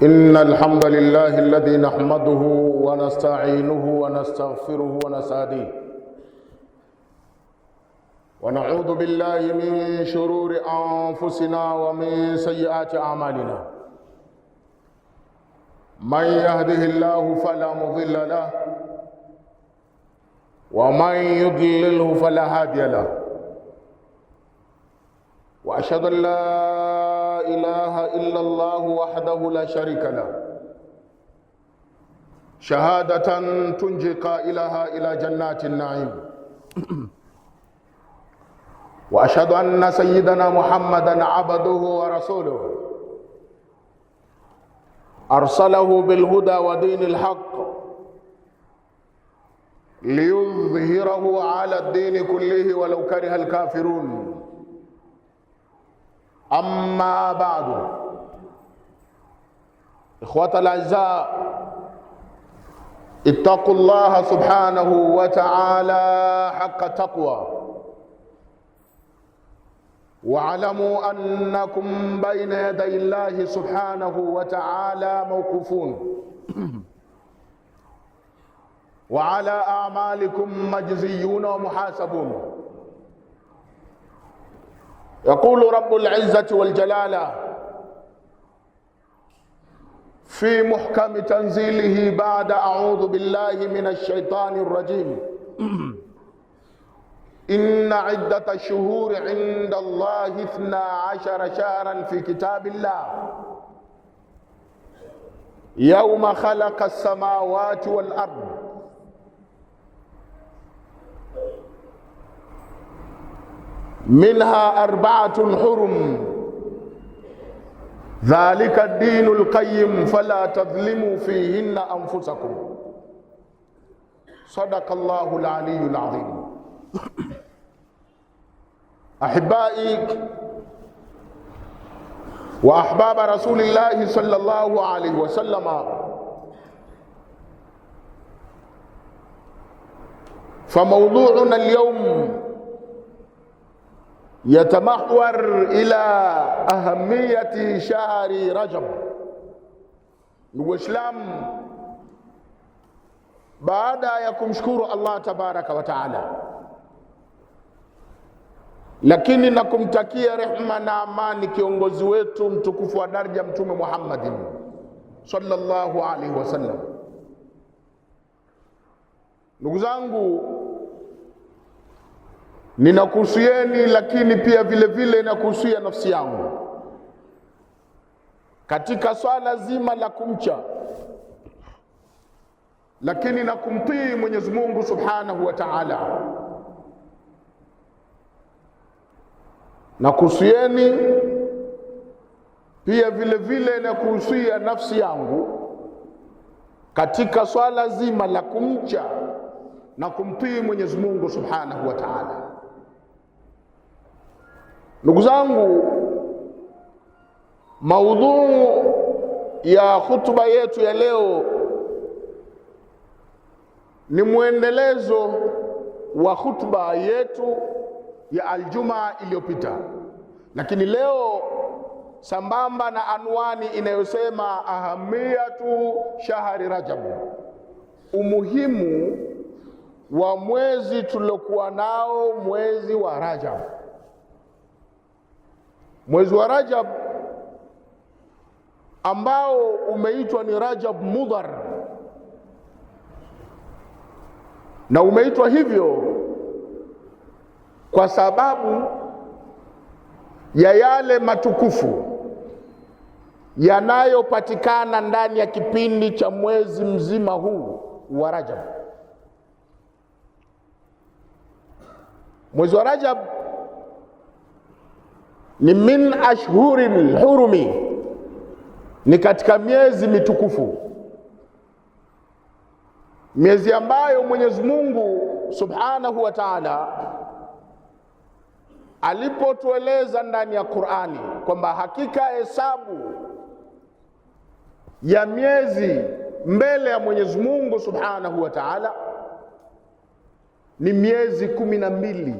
إن الحمد لله الذي نحمده ونستعينه ونستغفره ونستهديه ونعوذ بالله من شرور أنفسنا ومن سيئات أعمالنا. من يهده الله فلا مضل له ومن يضلله فلا هادي له. وأشهد أن لا إله إلا الله وحده لا شريك له شهادة تنجي قائلها إلى جنات النعيم. وأشهد أن سيدنا محمدًا عبده ورسوله أرسله بالهدى ودين الحق ليظهره على الدين كله ولو كره الكافرون. أما بعد، إخوة الأعزاء، اتقوا الله سبحانه وتعالى حق التقوى، واعلموا أنكم بين يدي الله سبحانه وتعالى موقوفون، وعلى أعمالكم مجزيون ومحاسبون. يقول رب العزة والجلالة في محكم تنزيله بعد أعوذ بالله من الشيطان الرجيم: إن عدة الشهور عند الله 12 شهرا في كتاب الله يوم خلق السماوات والأرض منها 4 حرم ذلك الدين القيم فلا تظلموا فيهن أنفسكم. صدق الله العلي العظيم. أحبائي وأحباب رسول الله صلى الله عليه وسلم، فموضوعنا اليوم يتمحور إلى أهمية شهر رجب. Ndugu Waislamu, baada ya kumshukuru Allah tabaraka wa taala, lakini na kumtakia rehma na amani kiongozi wetu mtukufu wa daraja Mtume Muhammadin sallallahu alaihi wasallam, ndugu zangu, ninakuhusieni lakini pia vile vile nakuhusia nafsi yangu katika swala zima la kumcha, lakini na kumtii Mwenyezi Mungu Subhanahu wa Ta'ala. Nakuhusieni pia vile vile nakuhusia nafsi yangu katika swala zima la kumcha na kumtii Mwenyezi Mungu Subhanahu wa Ta'ala. Ndugu zangu, maudhui ya khutba yetu ya leo ni muendelezo wa khutba yetu ya Aljumaa iliyopita, lakini leo sambamba na anwani inayosema ahamiyatu shahri Rajab, umuhimu wa mwezi tuliokuwa nao, mwezi wa Rajab. Mwezi wa Rajab ambao umeitwa ni Rajab Mudhar, na umeitwa hivyo kwa sababu ya yale matukufu yanayopatikana ndani ya kipindi cha mwezi mzima huu wa Rajab. Mwezi wa Rajab ni min ashhuril hurumi, ni katika miezi mitukufu, miezi ambayo Mwenyezi Mungu Subhanahu wa Ta'ala alipotueleza ndani ya Qur'ani kwamba hakika hesabu ya miezi mbele ya Mwenyezi Mungu Subhanahu wa Ta'ala ni miezi 12.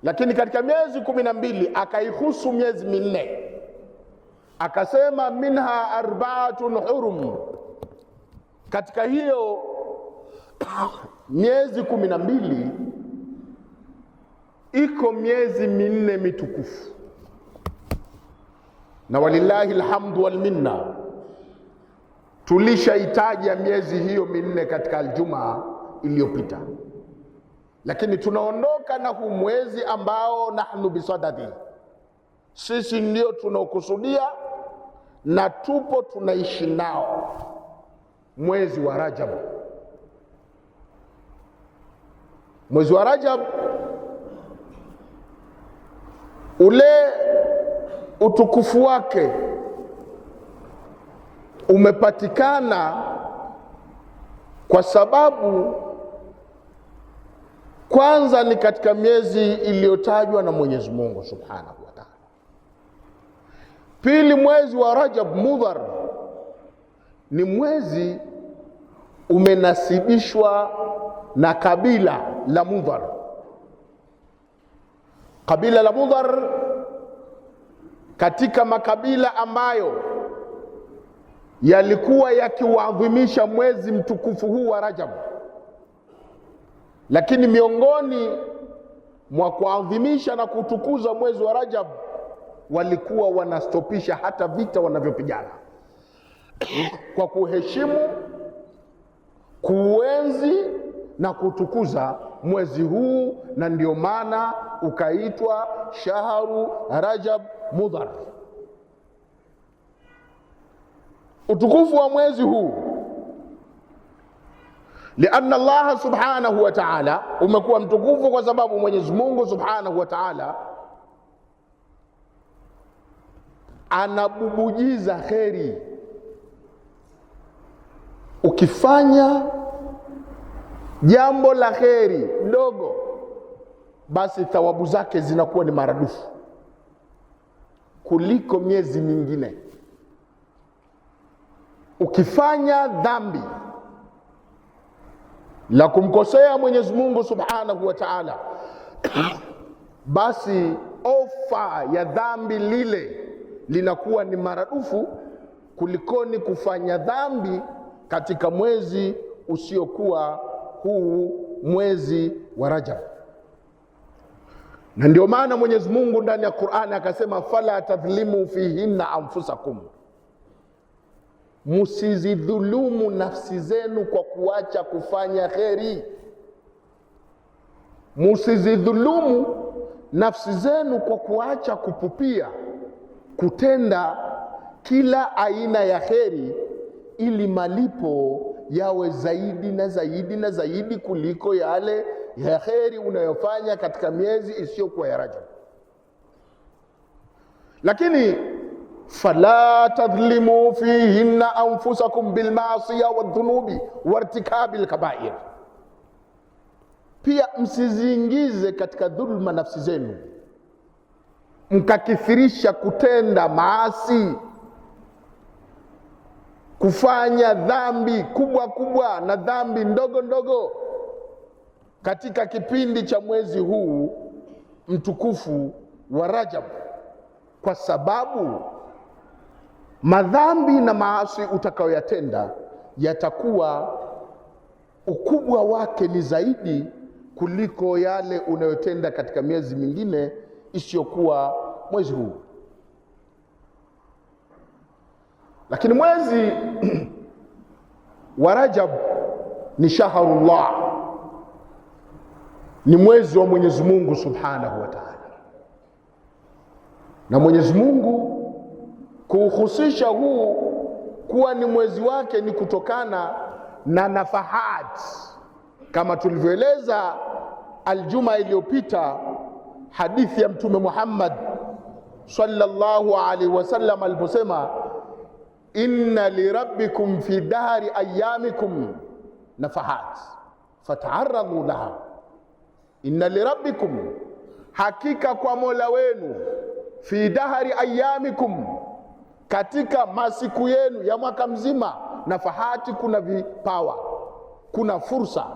Lakini katika miezi 12 akaihusu miezi minne. akasema minha arba'atun hurum, katika hiyo miezi 12 iko miezi 4 mitukufu. Na walillahi alhamdu wal minna, tulishaitaja miezi hiyo 4 katika Aljumaa iliyopita, lakini tunaondoka na huu mwezi ambao nahnu bisadadi, sisi ndio tunaokusudia na tupo tunaishi nao, mwezi wa Rajab. Mwezi wa Rajab ule utukufu wake umepatikana kwa sababu kwanza ni katika miezi iliyotajwa na Mwenyezi Mungu Subhanahu wa Ta'ala. Pili, mwezi wa Rajab Mudhar ni mwezi umenasibishwa na kabila la Mudhar. Kabila la Mudhar katika makabila ambayo yalikuwa yakiuadhimisha mwezi mtukufu huu wa Rajab, lakini miongoni mwa kuadhimisha na kutukuza mwezi wa Rajab walikuwa wanastopisha hata vita wanavyopigana kwa kuheshimu, kuenzi na kutukuza mwezi huu, na ndio maana ukaitwa shahru Rajab Mudhar. Utukufu wa mwezi huu lianna Allah subhanahu wa ta'ala umekuwa mtukufu kwa sababu Mwenyezi Mungu subhanahu wa ta'ala anabubujiza kheri. Ukifanya jambo la kheri dogo, basi thawabu zake zinakuwa ni maradufu kuliko miezi mingine. Ukifanya dhambi la kumkosea Mwenyezi Mungu Subhanahu wa Ta'ala, basi ofa ya dhambi lile linakuwa ni maradufu kulikoni kufanya dhambi katika mwezi usiokuwa huu, mwezi wa Rajab. Na ndio maana Mwenyezi Mungu ndani ya Qur'ani akasema fala tadhlimu fihinna anfusakum, musizidhulumu nafsi zenu kwa kuacha kufanya kheri. Musizidhulumu nafsi zenu kwa kuacha kupupia kutenda kila aina ya kheri, ili malipo yawe zaidi na zaidi na zaidi kuliko yale ya kheri unayofanya katika miezi isiyokuwa ya Rajab. Lakini fala tadhlimu fihinna anfusakum bilmaasiya wadhunubi wartikabil kabair, pia msiziingize katika dhulma nafsi zenu mkakithirisha kutenda maasi, kufanya dhambi kubwa kubwa na dhambi ndogo ndogo katika kipindi cha mwezi huu mtukufu wa Rajab, kwa sababu madhambi na maasi utakayoyatenda yatakuwa ukubwa wake ni zaidi kuliko yale unayotenda katika miezi mingine isiyokuwa mwezi huu. Lakini mwezi wa Rajab ni shahrullah, ni mwezi wa Mwenyezi Mungu Subhanahu wa Ta'ala, na Mwenyezi Mungu kuhusisha huu kuwa ni mwezi wake ni kutokana na nafahat, kama tulivyoeleza Aljuma iliyopita, hadithi ya Mtume Muhammad sallallahu alaihi wasallam aliposema inna lirabbikum fi dahri ayamikum nafahat fata'arradu laha. Inna lirabbikum, hakika kwa Mola wenu, fi dahri ayamikum, katika masiku yenu ya mwaka mzima, nafahati, kuna vipawa, kuna fursa,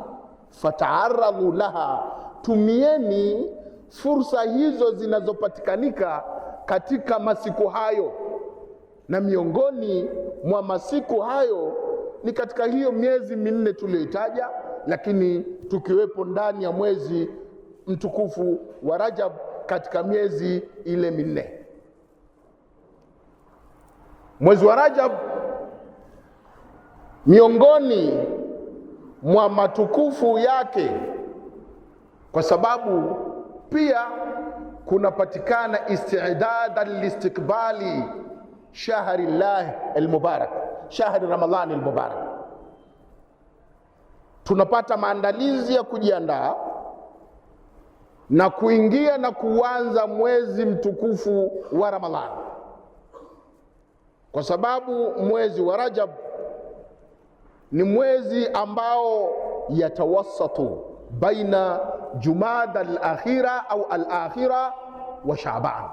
fata'arradu laha, tumieni fursa hizo zinazopatikanika katika masiku hayo. na miongoni mwa masiku hayo ni katika hiyo miezi minne tuliyoitaja, lakini tukiwepo ndani ya mwezi mtukufu wa Rajab katika miezi ile minne. Mwezi wa Rajab miongoni mwa matukufu yake, kwa sababu pia kunapatikana isti'dad listiqbali shahri Allah almubarak, shahri Ramadhani almubarak. Tunapata maandalizi ya kujiandaa na kuingia na kuanza mwezi mtukufu wa Ramadhani, kwa sababu mwezi wa Rajab ni mwezi ambao yatawassatu baina Jumada al-akhira au al-akhira wa Shaaban.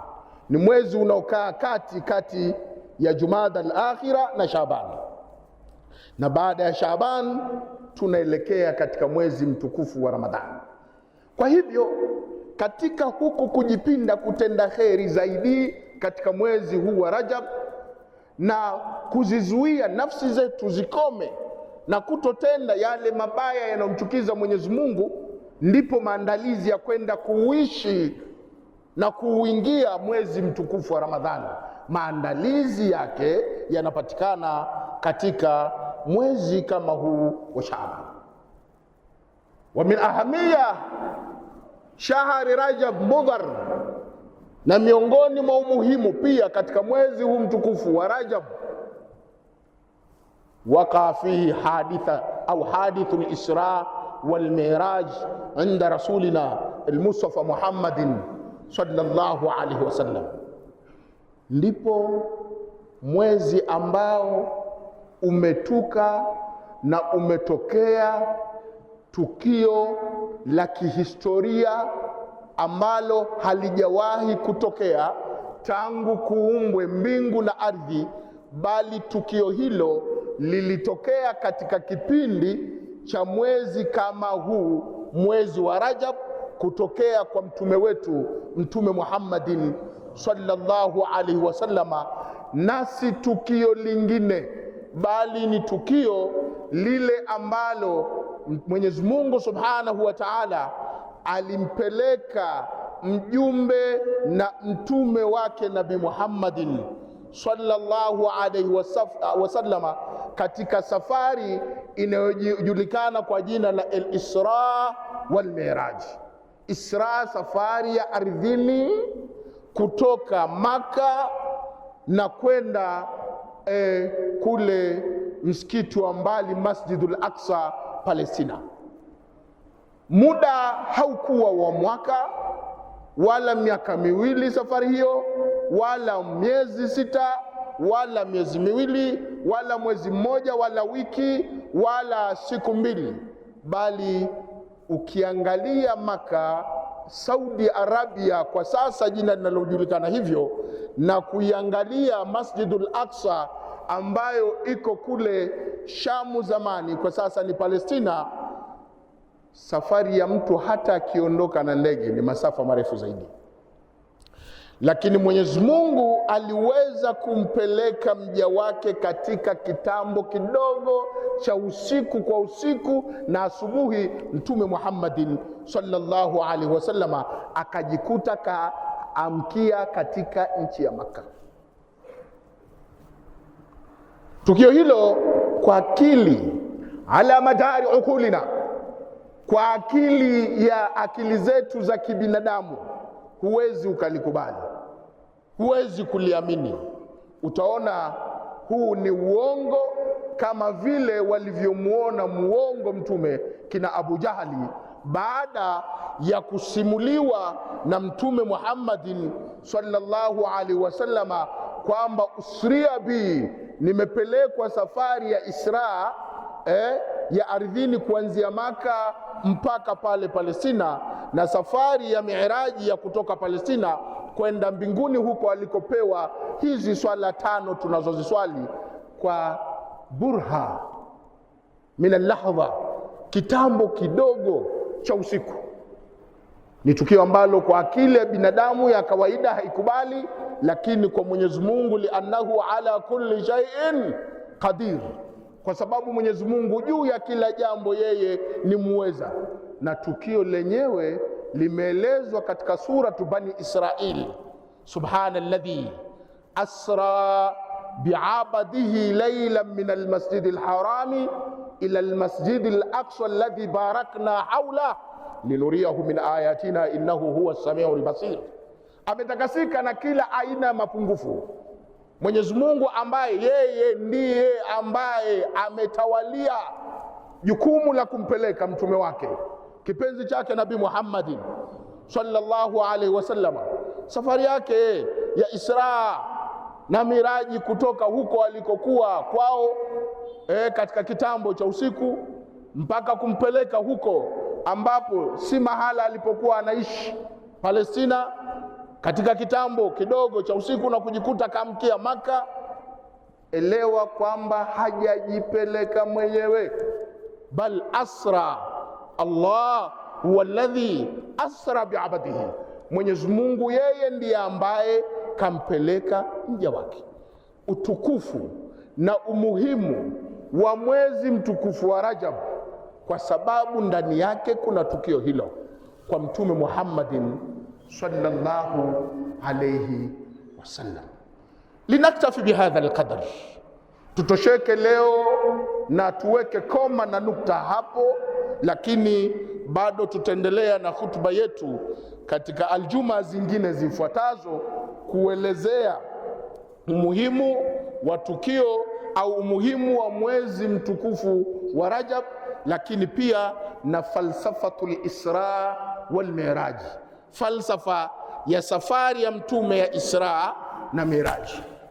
Ni mwezi unaokaa kati ya Jumada al-akhira na Shaaban, na baada ya Shaaban tunaelekea katika mwezi mtukufu wa Ramadhani. Kwa hivyo katika huku kujipinda kutenda kheri zaidi katika mwezi huu wa Rajab na kuzizuia nafsi zetu zikome na kutotenda yale mabaya yanayomchukiza Mwenyezi Mungu, ndipo maandalizi ya kwenda kuishi na kuingia mwezi mtukufu wa Ramadhani. Maandalizi yake yanapatikana katika mwezi kama huu wa Shaaban. Wa min ahamiya shahri Rajab Mudhar, na miongoni mwa umuhimu pia katika mwezi huu mtukufu wa Rajab, waqa fihi haditha au hadithul Isra wal Mi'raj inda rasulina al-Mustafa Muhammadin sallallahu alaihi wasallam. Ndipo mwezi ambao umetuka na umetokea tukio la kihistoria ambalo halijawahi kutokea tangu kuumbwe mbingu na ardhi, bali tukio hilo lilitokea katika kipindi cha mwezi kama huu, mwezi wa Rajab, kutokea kwa mtume wetu Mtume Muhammadin sallallahu alaihi wasallama. Nasi tukio lingine, bali ni tukio lile ambalo Mwenyezi Mungu Subhanahu wa Ta'ala alimpeleka mjumbe na mtume wake Nabii Muhammadin sallallahu alaihi wasallama katika safari inayojulikana kwa jina la al-Isra wal Mi'raj. Isra, safari ya ardhini kutoka Maka na kwenda kule msikiti wa mbali Masjidul Aqsa Palestina. Muda haukuwa wa mwaka wala miaka miwili safari hiyo, wala miezi sita, wala miezi miwili, wala mwezi mmoja, wala wiki, wala siku mbili, bali ukiangalia Maka, Saudi Arabia kwa sasa jina linalojulikana hivyo, na kuiangalia Masjidul Aqsa ambayo iko kule Shamu zamani, kwa sasa ni Palestina, safari ya mtu hata akiondoka na ndege ni masafa marefu zaidi. Lakini Mwenyezi Mungu aliweza kumpeleka mja wake katika kitambo kidogo cha usiku kwa usiku, na asubuhi Mtume Muhammadin sallallahu alaihi wasallama akajikuta kaamkia katika nchi ya Maka. Tukio hilo kwa akili, ala madari ukulina, kwa akili zetu za kibinadamu huwezi ukalikubali, huwezi kuliamini. Utaona huu ni uongo, kama vile walivyomuona muongo mtume kina Abu Jahali baada ya kusimuliwa na Mtume Muhammadin sallallahu alaihi wasallama kwamba usria bi, nimepelekwa safari ya Isra ya ardhini kuanzia Maka mpaka pale Palestina, na safari ya Mi'raji ya kutoka Palestina kwenda mbinguni huko alikopewa hizi swala 5 tunazoziswali kwa burha min al-lahdha, kitambo kidogo cha usiku. Ni tukio ambalo kwa akili ya binadamu ya kawaida haikubali, lakini kwa Mwenyezi Mungu, liannahu ala kulli shay'in qadir, kwa sababu Mwenyezi Mungu juu ya kila jambo yeye ni muweza. Na tukio lenyewe limeelezwa katika suratu Bani Israil, subhanalladhi asra bi'abadihi laylan min almasjidil harami ila almasjidil aqsa alladhi barakna hawla linuriyahu min ayatina innahu huwa as-sami'ul basir. Ametakasika na kila aina ya mapungufu Mwenyezi Mungu, ambaye yeye ndiye ambaye ametawalia jukumu la kumpeleka mtume wake kipenzi chake Nabii Muhammadin sallallahu alaihi wasallam, safari yake ya Isra na Miraji, kutoka huko alikokuwa kwao katika kitambo cha usiku mpaka kumpeleka huko ambapo si mahala alipokuwa anaishi Palestina, katika kitambo kidogo cha usiku, na kujikuta kamkia Maka. Elewa kwamba hajajipeleka mwenyewe, bal asra Allah huwa alladhi asra bi'abadihi, Mwenyezi Mungu yeye ndiye ambaye kampeleka mja wake. Utukufu na umuhimu wa mwezi mtukufu wa Rajab, kwa sababu ndani yake kuna tukio hilo kwa Mtume Muhammadin sallallahu alayhi wasallam. Linaktafi bihadha alqadar, tutosheke leo na tuweke koma na nukta hapo, lakini bado tutaendelea na hutuba yetu katika aljuma zingine zifuatazo kuelezea umuhimu wa tukio au umuhimu wa mwezi mtukufu wa Rajab, lakini pia na falsafatul Isra wal Miraj, falsafa ya safari ya mtume ya Isra na Miraji.